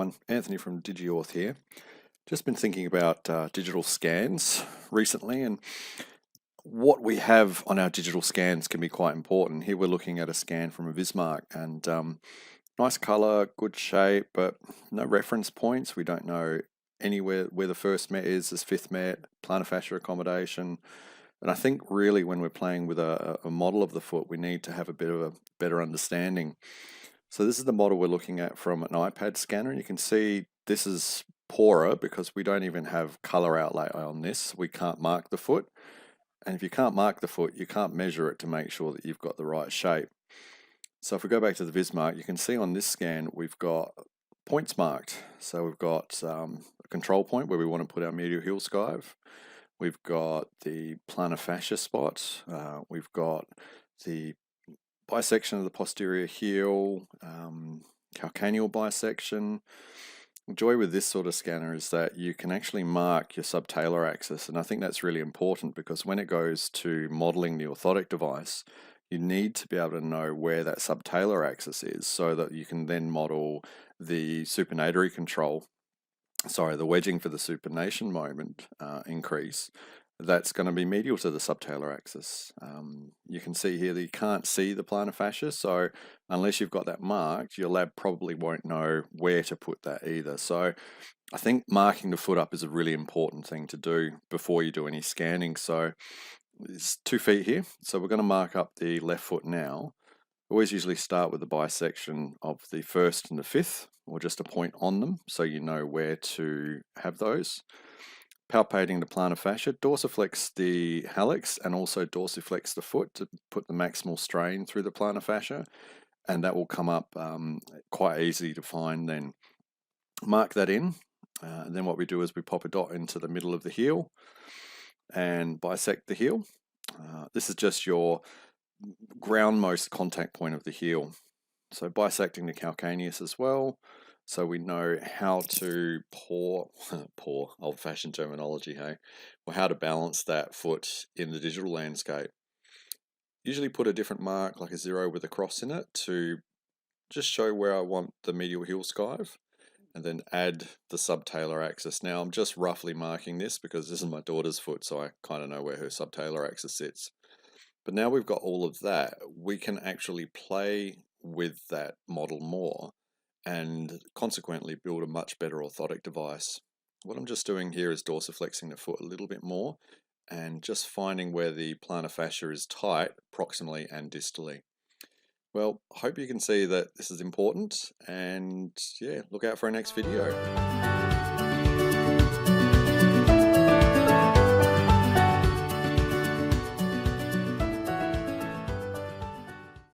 everyone, Anthony from DigiAuth here. Just been thinking about digital scans recently, and what we have on our digital scans can be quite important. Here we're looking at a scan from a Vismark, and nice color, good shape, but no reference points. We don't know anywhere where the first met is, this fifth met, plantar fascia accommodation. And I think really when we're playing with a model of the foot, we need to have a bit of a better understanding. So this is the model we're looking at from an iPad scanner, and you can see this is poorer because we don't even have color outlay on this. We can't mark the foot, and if you can't mark the foot, you can't measure it to make sure that you've got the right shape. So if we go back to the Vismark, you can see on this scan we've got points marked. So we've got a control point where we want to put our medial heel skive. We've got the plantar fascia spot. We've got the bisection of the posterior heel, calcaneal bisection. The joy with this sort of scanner is that you can actually mark your subtalar axis, and I think that's really important because when it goes to modeling the orthotic device, you need to be able to know where that subtalar axis is so that you can then model the supinatory control, the wedging for the supination moment increase. That's going to be medial to the subtalar axis. You can see here that you can't see the plantar fascia, so unless you've got that marked, your lab probably won't know where to put that either. So I think marking the foot up is a really important thing to do before you do any scanning. So it's 2 feet here, so we're going to mark up the left foot now. Always usually start with the bisection of the first and the fifth, or just a point on them so you know where to have those. Palpating the plantar fascia, dorsiflex the hallux and also dorsiflex the foot to put the maximal strain through the plantar fascia, and that will come up quite easy to find then. Mark that in, and then what we do is we pop a dot into the middle of the heel and bisect the heel. This is just your groundmost contact point of the heel. So bisecting the calcaneus as well, so we know how to poor old-fashioned terminology, hey? Or how to balance that foot in the digital landscape. Usually put a different mark, like a 0 with a cross in it, to just show where I want the medial heel skive, and then add the subtalar axis. Now I'm just roughly marking this because this is my daughter's foot, so I kind of know where her subtalar axis sits. But now we've got all of that, we can actually play with that model more and consequently build a much better orthotic device. What I'm just doing here is dorsiflexing the foot a little bit more and just finding where the plantar fascia is tight proximally and distally. Well, I hope you can see that this is important, and yeah, look out for our next video.